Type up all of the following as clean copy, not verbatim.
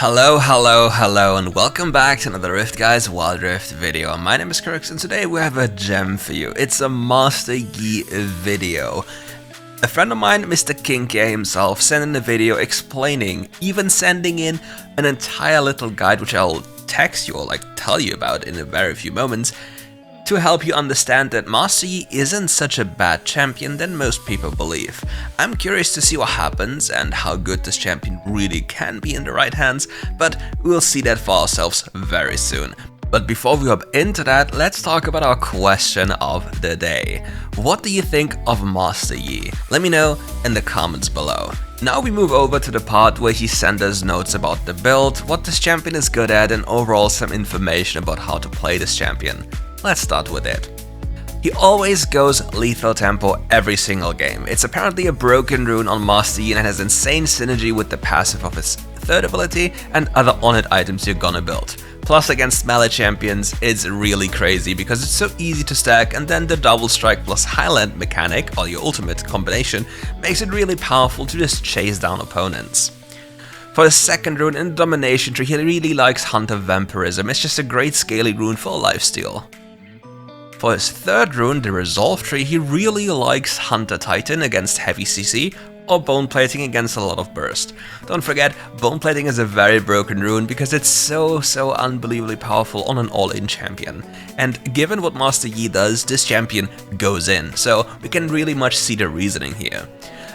Hello, and welcome back to another RiftGuides WildRift video. My name is Kirks, and today we have a gem for you. It's a Master Yi video. A friend of mine, Mr. King K himself, sent in a video explaining, even sending in an entire little guide, which I'll text you or tell you about in a very few moments, to help you understand that Master Yi isn't such a bad champion than most people believe. I'm curious to see what happens and how good this champion really can be in the right hands, but we'll see that for ourselves very soon. But before we hop into that, let's talk about our question of the day. What do you think of Master Yi? Let me know in the comments below. Now we move over to the part where he sent us notes about the build, what this champion is good at, and overall some information about how to play this champion. Let's start with it. He always goes lethal tempo every single game. It's apparently a broken rune on Master Yi and it has insane synergy with the passive of his third ability and other on-hit items you're gonna build. Plus against melee champions, it's really crazy because it's so easy to stack, and then the double strike plus highland mechanic, or your ultimate combination, makes it really powerful to just chase down opponents. For his second rune in the domination tree, he really likes Hunter Vampirism. It's just a great scaling rune for lifesteal. For his third rune, the Resolve tree, he really likes Hunter Titan against heavy CC, or Bone Plating against a lot of burst. Don't forget, Bone Plating is a very broken rune because it's so unbelievably powerful on an all-in champion. And given what Master Yi does, this champion goes in, so we can really much see the reasoning here.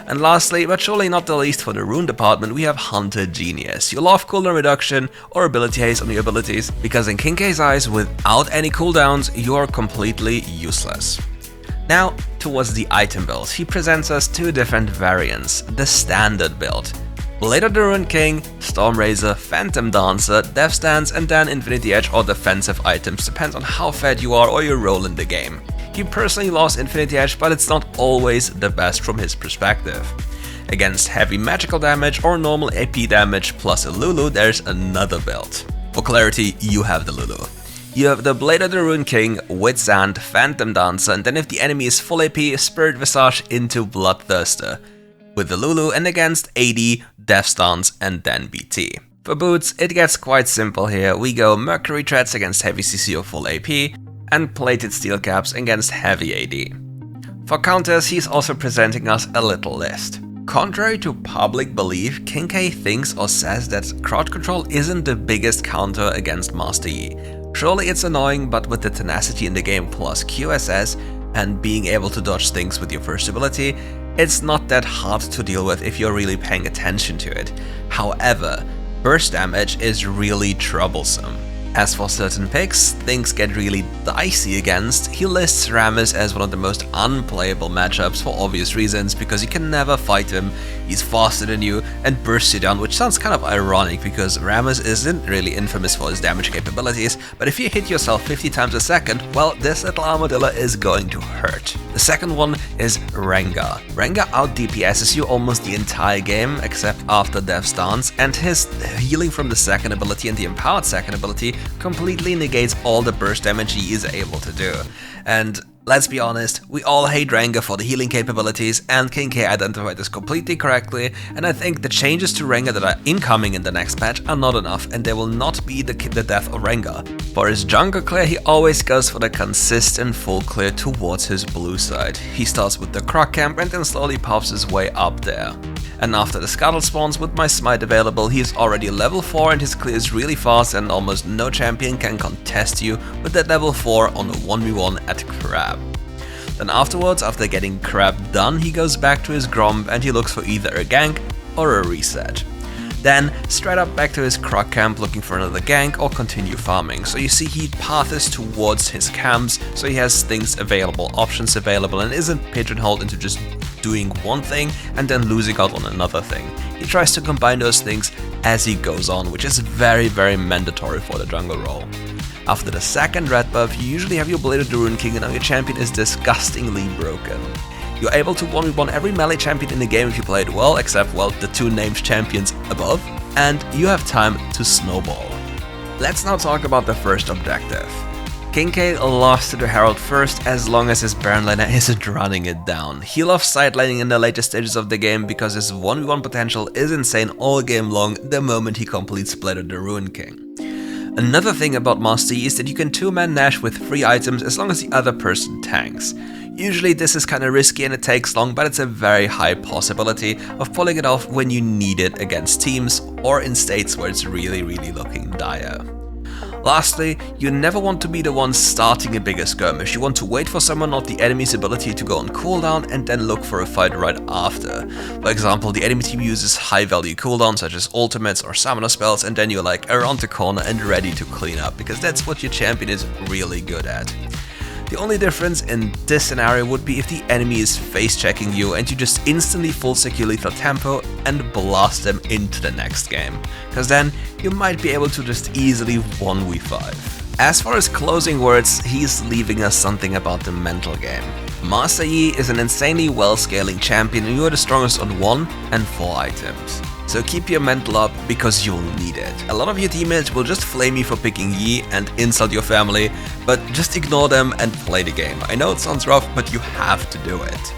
And lastly, but surely not the least for the rune department, we have Hunter Genius. You love cooldown reduction or ability haste on your abilities, because in King K's eyes, without any cooldowns, you are completely useless. Now, towards the item build, he presents us two different variants. The standard build. Blade of the Ruined King, Storm Razor, Phantom Dancer, Death Stance, and then Infinity Edge or defensive items, depends on how fed you are or your role in the game. He personally lost Infinity Edge, but it's not always the best from his perspective. Against heavy magical damage or normal AP damage plus a Lulu, there's another build. For clarity, you have the Lulu. You have the Blade of the Ruined King, with Sand, Phantom Dancer, and then if the enemy is full AP, Spirit Visage into Bloodthirster. With the Lulu, and against AD, Death Stance, and then BT. For boots, it gets quite simple here. We go Mercury Treads against heavy CC or full AP, and Plated Steel Caps against heavy AD. For counters, he's also presenting us a little list. Contrary to public belief, King K thinks or says that crowd control isn't the biggest counter against Master Yi. Surely it's annoying, but with the tenacity in the game plus QSS and being able to dodge things with your first ability, it's not that hard to deal with if you're really paying attention to it. However, burst damage is really troublesome. As for certain picks, things get really dicey against. He lists Rammus as one of the most unplayable matchups for obvious reasons, because you can never fight him, he's faster than you and bursts you down, which sounds kind of ironic because Rammus isn't really infamous for his damage capabilities, but if you hit yourself 50 times a second, well, this little armadillo is going to hurt. The second one is Rengar. Rengar out DPSs you almost the entire game except after Death Stance, and his healing from the second ability and the empowered second ability completely negates all the burst damage he is able to do. And let's be honest, we all hate Rengar for the healing capabilities, and King K identified this completely correctly, and I think the changes to Rengar that are incoming in the next patch are not enough, and there will not be the death of Rengar. For his jungle clear, he always goes for the consistent full clear towards his blue side. He starts with the Croc Camp and then slowly pops his way up there. And after the Scuttle spawns with my Smite available, he is already level 4 and his clear is really fast, and almost no champion can contest you with that level 4 on a 1v1 at Crab. Then afterwards, after getting Crab done, he goes back to his Gromp and he looks for either a gank or a reset. Then straight up back to his Croc Camp looking for another gank or continue farming. So you see he pathes towards his camps, so he has things available, options available, and isn't pigeonholed into just doing one thing and then losing out on another thing. He tries to combine those things as he goes on, which is very mandatory for the jungle role. After the second red buff, you usually have your Blade of the Ruined King, and now your champion is disgustingly broken. You're able to 1v1 every melee champion in the game if you play it well, except, well, the two named champions above, and you have time to snowball. Let's now talk about the first objective. King K lost to the Herald first as long as his Baron laner isn't running it down. He loves sidelining in the later stages of the game because his 1v1 potential is insane all game long the moment he completes Blade of the Ruin King. Another thing about Master Yi is that you can 2-man Nash with 3 items as long as the other person tanks. Usually this is kinda risky and it takes long, but it's a very high possibility of pulling it off when you need it against teams or in states where it's really looking dire. Lastly, you never want to be the one starting a bigger skirmish. You want to wait for someone of the enemy's ability to go on cooldown and then look for a fight right after. For example, the enemy team uses high value cooldowns such as ultimates or summoner spells, and then you're like around the corner and ready to clean up, because that's what your champion is really good at. The only difference in this scenario would be if the enemy is face checking you and you just instantly full secure lethal tempo and blast them into the next game, cause then you might be able to just easily 1v5. As far as closing words, he's leaving us something about the mental game. Master Yi is an insanely well scaling champion and you are the strongest on 1 and 4 items. So keep your mental up because you'll need it. A lot of your teammates will just flame you for picking Yi and insult your family, but just ignore them and play the game. I know it sounds rough, but you have to do it.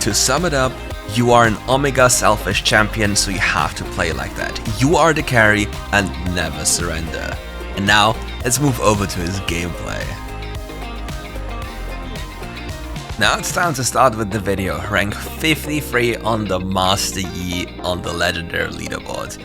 To sum it up, you are an Omega selfish champion, so you have to play like that. You are the carry and never surrender. And now, let's move over to his gameplay. Now it's time to start with the video. Rank 53 on the Master Yi on the legendary leaderboard.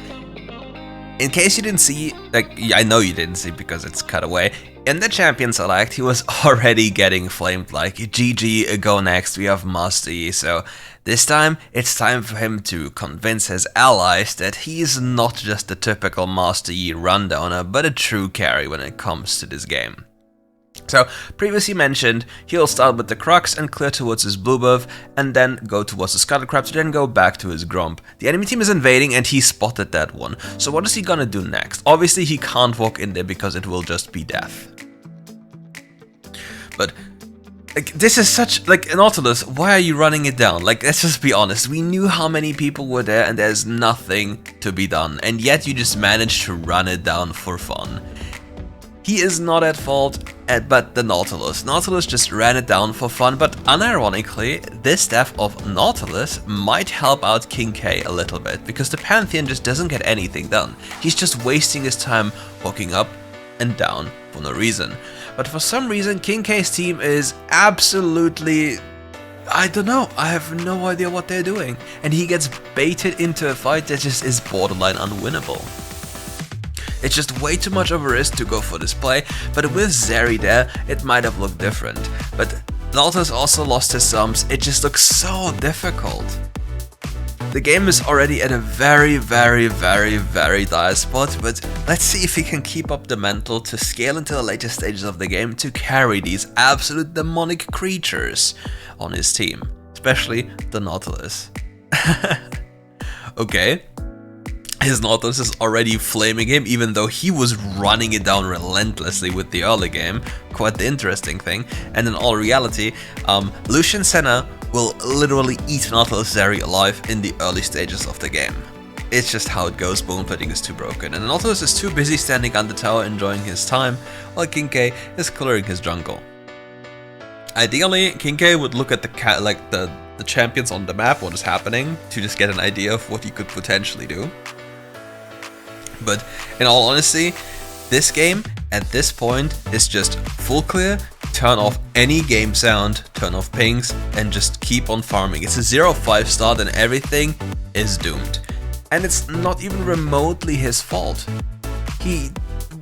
In case you didn't see, I know you didn't see because it's cut away, in the champion select he was already getting flamed like GG, go next, we have Master Yi. So this time it's time for him to convince his allies that he's not just the typical Master Yi rundowner, but a true carry when it comes to this game. So, previously mentioned, he'll start with the Crux and clear towards his blue buff, and then go towards the Scuttlecrab to then go back to his Gromp. The enemy team is invading and he spotted that one. So what is he gonna do next? Obviously he can't walk in there because it will just be death. But this is such, Nautilus, why are you running it down? Let's just be honest, we knew how many people were there and there's nothing to be done, and yet you just managed to run it down for fun. He is not at fault, but the Nautilus. Nautilus just ran it down for fun, but unironically, this death of Nautilus might help out King K a little bit, because the Pantheon just doesn't get anything done. He's just wasting his time walking up and down for no reason. But for some reason, King K's team is absolutely... I don't know, I have no idea what they're doing. And he gets baited into a fight that just is borderline unwinnable. It's just way too much of a risk to go for this play, but with Zeri there, it might have looked different. But Nautilus also lost his sums, it just looks so difficult. The game is already at a very dire spot, but let's see if he can keep up the mental to scale into the later stages of the game to carry these absolute demonic creatures on his team, especially the Nautilus. Okay. His Nautilus is already flaming him, even though he was running it down relentlessly with the early game. Quite the interesting thing. And in all reality, Lucian Senna will literally eat Nautilus Zeri alive in the early stages of the game. It's just how it goes, bone plating is too broken, and Nautilus is too busy standing on the tower enjoying his time, while King K is clearing his jungle. Ideally, King K would look at the champions on the map, what is happening, to just get an idea of what he could potentially do. But in all honesty, this game at this point is just full clear, turn off any game sound, turn off pings, and just keep on farming. It's a 0-5 start and everything is doomed. And it's not even remotely his fault.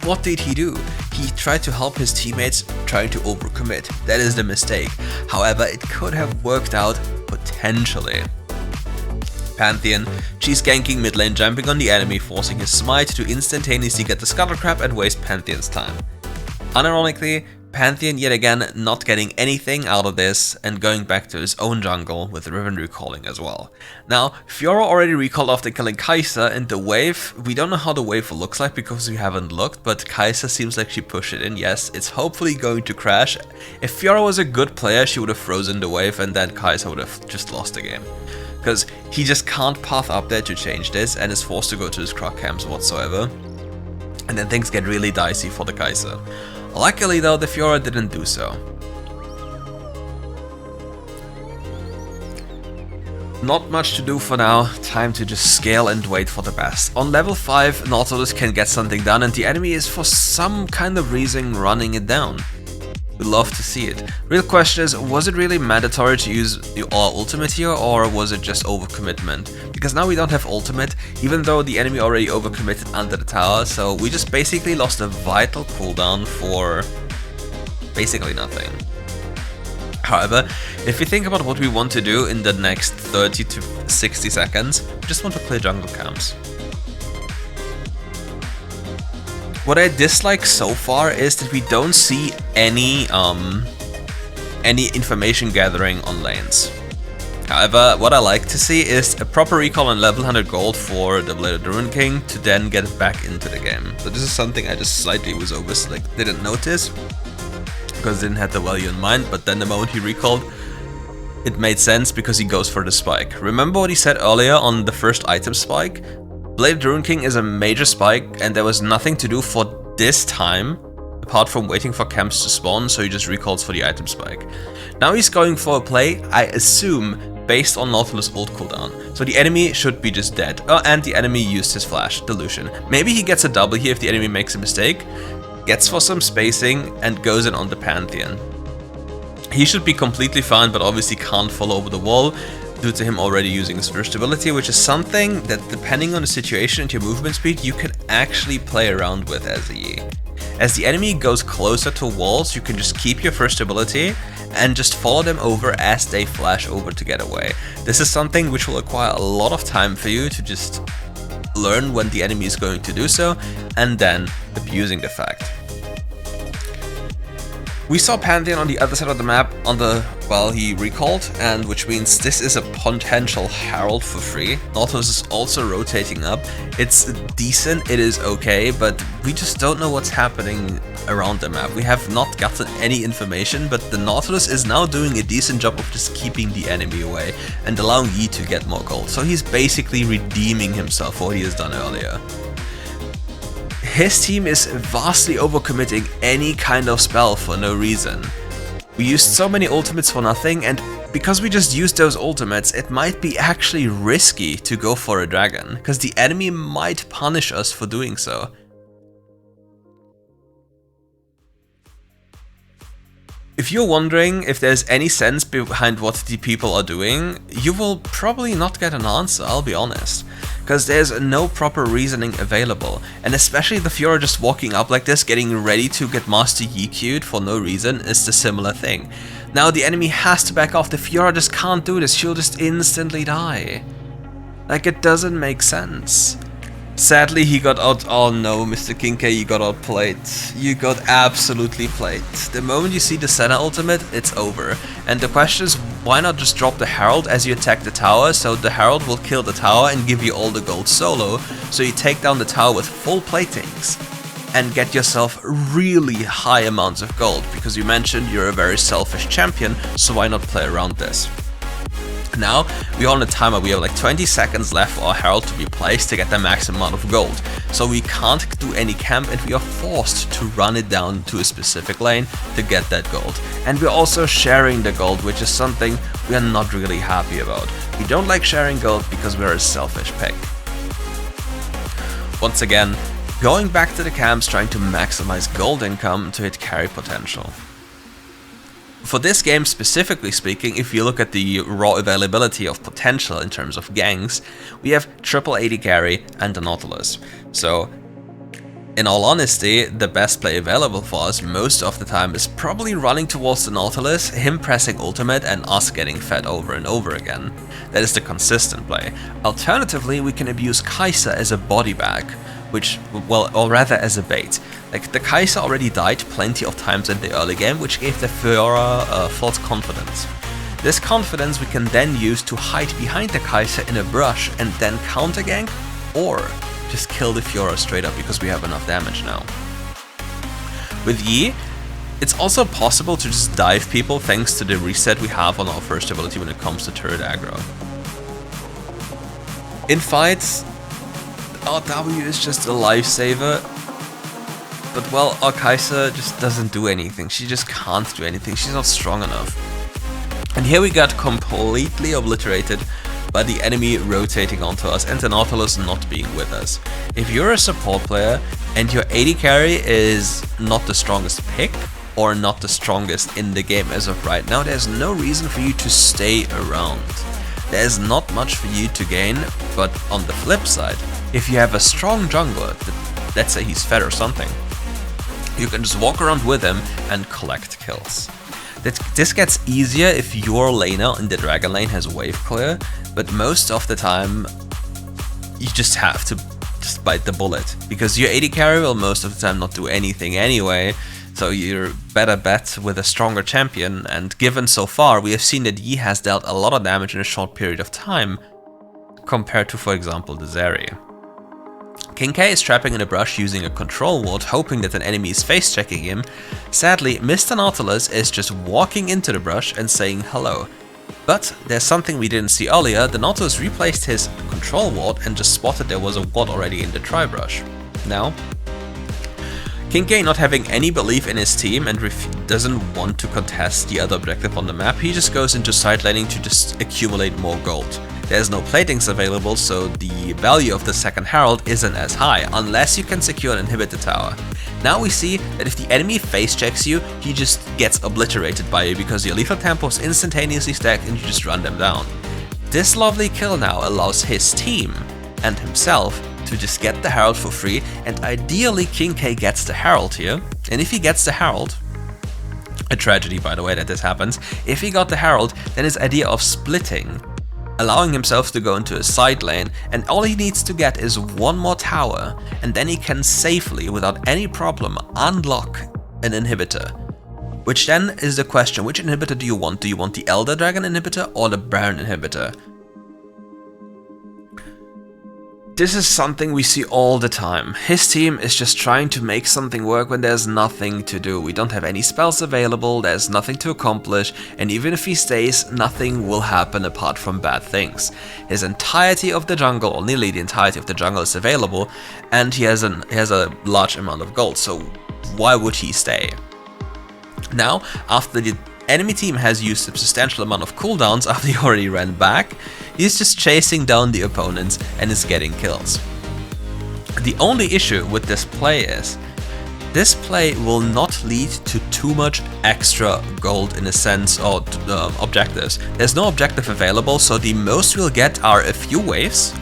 What did he do? He tried to help his teammates trying to overcommit. That is the mistake. However, it could have worked out potentially. Pantheon, she's ganking mid lane, jumping on the enemy, forcing his smite to instantaneously get the Scuttlecrab and waste Pantheon's time. Unironically, Pantheon yet again not getting anything out of this and going back to his own jungle with Riven recalling as well. Now, Fiora already recalled after killing Kai'Sa, and the wave, we don't know how the wave looks like because we haven't looked, but Kai'Sa seems like she pushed it in. Yes, it's hopefully going to crash. If Fiora was a good player, she would have frozen the wave and then Kai'Sa would have just lost the game. Because he just can't path up there to change this and is forced to go to his Croc camps whatsoever. And then things get really dicey for the Kai'Sa. Luckily though, the Fiora didn't do so. Not much to do for now, time to just scale and wait for the best. On level 5, Nautilus can get something done and the enemy is for some kind of reason running it down. We'd love to see it. Real question is, was it really mandatory to use our ultimate here, or was it just overcommitment? Because now we don't have ultimate, even though the enemy already overcommitted under the tower, so we just basically lost a vital cooldown for basically nothing. However, if you think about what we want to do in the next 30 to 60 seconds, we just want to clear jungle camps. What I dislike so far is that we don't see any information gathering on lanes. However, what I like to see is a proper recall and level 100 gold for the Blade of the Rune King to then get back into the game. So this is something I just slightly was didn't notice, because I didn't have the value in mind, but then the moment he recalled, it made sense because he goes for the spike. Remember what he said earlier on the first item spike? Blade of the Rune King is a major spike and there was nothing to do for this time apart from waiting for camps to spawn, so he just recalls for the item spike. Now he's going for a play, I assume, based on Nautilus ult cooldown. So the enemy should be just dead. Oh, and the enemy used his flash, Delusion. Maybe he gets a double here if the enemy makes a mistake, gets for some spacing and goes in on the Pantheon. He should be completely fine, but obviously can't fall over the wall due to him already using his first ability, which is something that, depending on the situation and your movement speed, you can actually play around with as a Yi. As the enemy goes closer to walls, you can just keep your first ability and just follow them over as they flash over to get away. This is something which will require a lot of time for you to just learn when the enemy is going to do so, and then abusing the fact. We saw Pantheon on the other side of the map he recalled, and which means this is a potential Herald for free. Nautilus is also rotating up. It's decent, it is okay, but we just don't know what's happening around the map. We have not gotten any information, but the Nautilus is now doing a decent job of just keeping the enemy away and allowing Yi to get more gold. So he's basically redeeming himself for what he has done earlier. His team is vastly overcommitting any kind of spell for no reason. We used so many ultimates for nothing, and because we just used those ultimates, it might be actually risky to go for a dragon, because the enemy might punish us for doing so. If you're wondering if there's any sense behind what the people are doing, you will probably not get an answer, I'll be honest. Because there's no proper reasoning available, and especially the Fiora just walking up like this, getting ready to get Master Yi Q'd for no reason, is the similar thing. Now the enemy has to back off, the Fiora just can't do this, she'll just instantly die. Like, it doesn't make sense. Sadly, he got out. Oh no, Mr. Kinkay, you got outplayed. You got absolutely played. The moment you see the Senna ultimate, it's over. And the question is, why not just drop the Herald as you attack the tower, so the Herald will kill the tower and give you all the gold solo, so you take down the tower with full platings and get yourself really high amounts of gold, because you mentioned you're a very selfish champion, so why not play around this? Now, we are on a timer, we have like 20 seconds left for our Herald to be placed to get the maximum amount of gold. So we can't do any camp and we are forced to run it down to a specific lane to get that gold. And we're also sharing the gold, which is something we are not really happy about. We don't like sharing gold because we're a selfish pig. Once again, going back to the camps, trying to maximize gold income to hit carry potential. For this game specifically speaking, if you look at the raw availability of potential in terms of ganks, we have triple AD carry and the Nautilus. So, in all honesty, the best play available for us most of the time is probably running towards the Nautilus, him pressing ultimate and us getting fed over and over again. That is the consistent play. Alternatively, we can abuse Kai'Sa as a body bag, or rather as a bait. Like, the Kai'Sa already died plenty of times in the early game, which gave the Fiora false confidence. This confidence we can then use to hide behind the Kai'Sa in a brush and then counter gank, or just kill the Fiora straight up because we have enough damage now. With Yi, it's also possible to just dive people thanks to the reset we have on our first ability when it comes to turret aggro. In fights, our W is just a lifesaver, but well, our Kai'Sa just doesn't do anything. She just can't do anything. She's not strong enough. And here we got completely obliterated by the enemy rotating onto us and the Nautilus not being with us. If you're a support player and your AD carry is not the strongest pick or not the strongest in the game as of right now, there's no reason for you to stay around. There's not much for you to gain, but on the flip side, if you have a strong jungler, let's say he's fed or something, you can just walk around with him and collect kills. This gets easier if your laner in the dragon lane has wave clear, but most of the time you just have to just bite the bullet, because your AD carry will most of the time not do anything anyway, so you're better bet with a stronger champion. And given so far, we have seen that Yi has dealt a lot of damage in a short period of time compared to, for example, the Zeri. King K is trapping in a brush using a control ward, hoping that an enemy is face checking him. Sadly, Mr. Nautilus is just walking into the brush and saying hello. But there's something we didn't see earlier. The Nautilus replaced his control ward and just spotted there was a ward already in the tri-brush. Now, King K, not having any belief in his team and doesn't want to contest the other objective on the map, he just goes into side laning to just accumulate more gold. There's no platings available, so the value of the second Herald isn't as high, unless you can secure an inhibitor tower. Now we see that if the enemy face checks you, he just gets obliterated by you, because your lethal tempo is instantaneously stacked and you just run them down. This lovely kill now allows his team and himself to just get the Herald for free, and ideally King K gets the Herald here. And if he gets the Herald, a tragedy by the way that this happens, if he got the Herald, then his idea of splitting, allowing himself to go into a side lane, and all he needs to get is one more tower, and then he can safely, without any problem, unlock an inhibitor. Which then is the question, which inhibitor do you want? Do you want the Elder Dragon inhibitor or the Baron inhibitor? This is something we see all the time. His team is just trying to make something work when there's nothing to do. We don't have any spells available, there's nothing to accomplish, and even if he stays, nothing will happen apart from bad things. His entirety of the jungle, or nearly the entirety of the jungle, is available, and he has a large amount of gold, so why would he stay? Now, after the enemy team has used a substantial amount of cooldowns after he already ran back, he's just chasing down the opponents and is getting kills. The only issue with this play is, this play will not lead to too much extra gold in a sense, or objectives. There's no objective available, so the most we'll get are a few waves,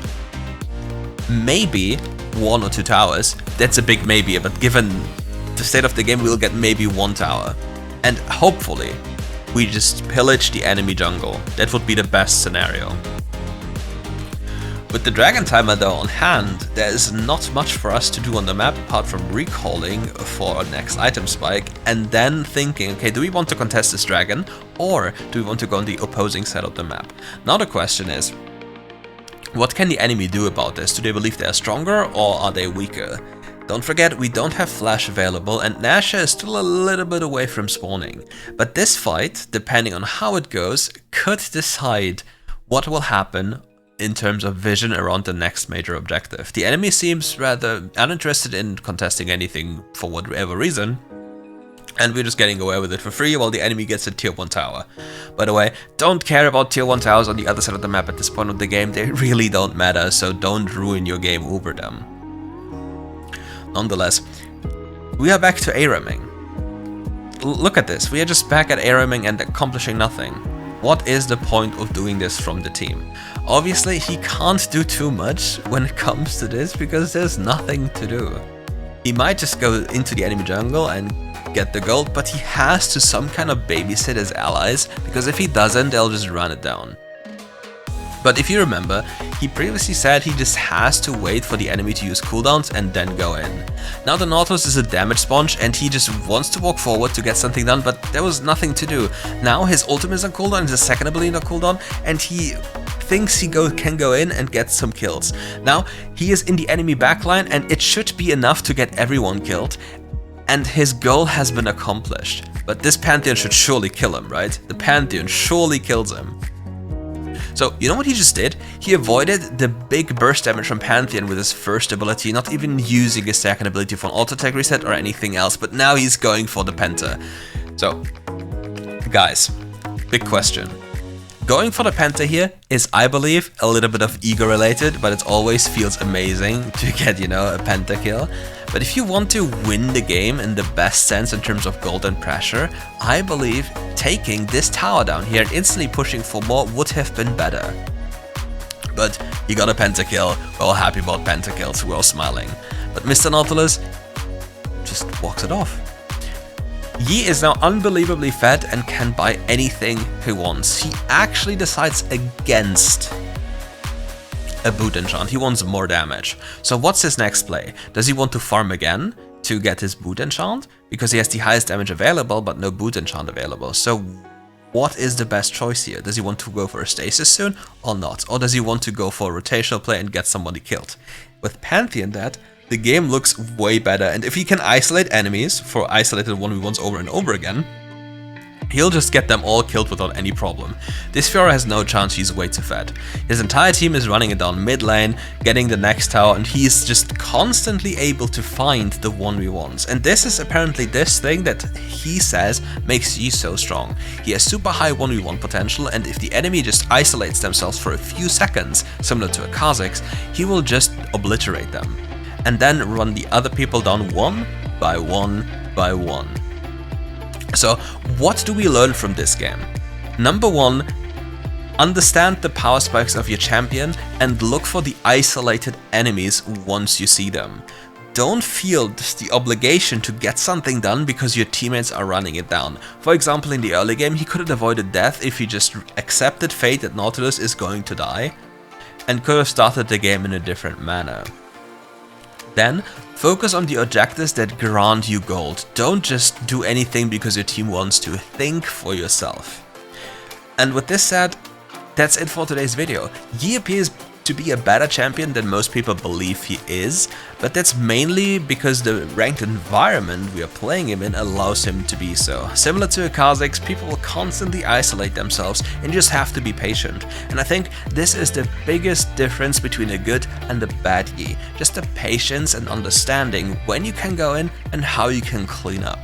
maybe 1 or 2 towers. That's a big maybe, but given the state of the game, we'll get maybe 1 tower. And hopefully, we just pillage the enemy jungle. That would be the best scenario. With the Dragon Timer though on hand, there is not much for us to do on the map apart from recalling for our next item spike and then thinking, okay, do we want to contest this dragon or do we want to go on the opposing side of the map? Now the question is, what can the enemy do about this? Do they believe they are stronger or are they weaker? Don't forget, we don't have flash available and Nasha is still a little bit away from spawning. But this fight, depending on how it goes, could decide what will happen in terms of vision around the next major objective. The enemy seems rather uninterested in contesting anything for whatever reason, and we're just getting away with it for free while the enemy gets a tier 1 tower. By the way, don't care about tier 1 towers on the other side of the map at this point of the game, they really don't matter, so don't ruin your game over them. Nonetheless, we are back to ARAMing. Look at this, we are just back at ARAMing and accomplishing nothing. What is the point of doing this from the team? Obviously, he can't do too much when it comes to this because there's nothing to do. He might just go into the enemy jungle and get the gold, but he has to some kind of babysit his allies, because if he doesn't, they'll just run it down. But if you remember, he previously said he just has to wait for the enemy to use cooldowns and then go in. Now the Nautilus is a damage sponge and he just wants to walk forward to get something done, but there was nothing to do. Now his ultimate is on cooldown, his second ability on cooldown, and he thinks he can go in and get some kills. Now he is in the enemy backline and it should be enough to get everyone killed, and his goal has been accomplished. But this Pantheon should surely kill him, right? The Pantheon surely kills him. So, you know what he just did? He avoided the big burst damage from Pantheon with his first ability, not even using his second ability for an auto-attack reset or anything else, but now he's going for the Penta. So, guys, big question. Going for the Penta here is, I believe, a little bit of ego related, but it always feels amazing to get, you know, a Penta kill. But if you want to win the game in the best sense in terms of gold and pressure, I believe taking this tower down here and instantly pushing for more would have been better. But he got a Penta kill, we're all happy about Penta kills, we're all smiling. But Mr. Nautilus just walks it off. Yi is now unbelievably fed and can buy anything he wants. He actually decides against a boot enchant. He wants more damage. So what's his next play? Does he want to farm again to get his boot enchant? Because he has the highest damage available but no boot enchant available. So what is the best choice here? Does he want to go for a stasis soon or not? Or does he want to go for a rotational play and get somebody killed? With Pantheon that, the game looks way better, and if he can isolate enemies for isolated 1v1s over and over again, he'll just get them all killed without any problem. This Fiora has no chance, he's way too fed. His entire team is running it down mid lane, getting the next tower, and he's just constantly able to find the 1v1s. And this is apparently this thing that he says makes Yi so strong. He has super high 1v1 potential, and if the enemy just isolates themselves for a few seconds, similar to a Kha'Zix, he will just obliterate them. And then run the other people down one by one by one. So what do we learn from this game? Number one, understand the power spikes of your champion and look for the isolated enemies once you see them. Don't feel the obligation to get something done because your teammates are running it down. For example, in the early game, he could have avoided death if he just accepted fate that Nautilus is going to die and could have started the game in a different manner. Then, focus on the objectives that grant you gold. Don't just do anything because your team wants to. Think for yourself. And with this said, that's it for today's video. Yi appears to be a better champion than most people believe he is, but that's mainly because the ranked environment we are playing him in allows him to be so. Similar to a Kha'Zix, people will constantly isolate themselves and you just have to be patient. And I think this is the biggest difference between a good and a bad Yi. Just the patience and understanding when you can go in and how you can clean up.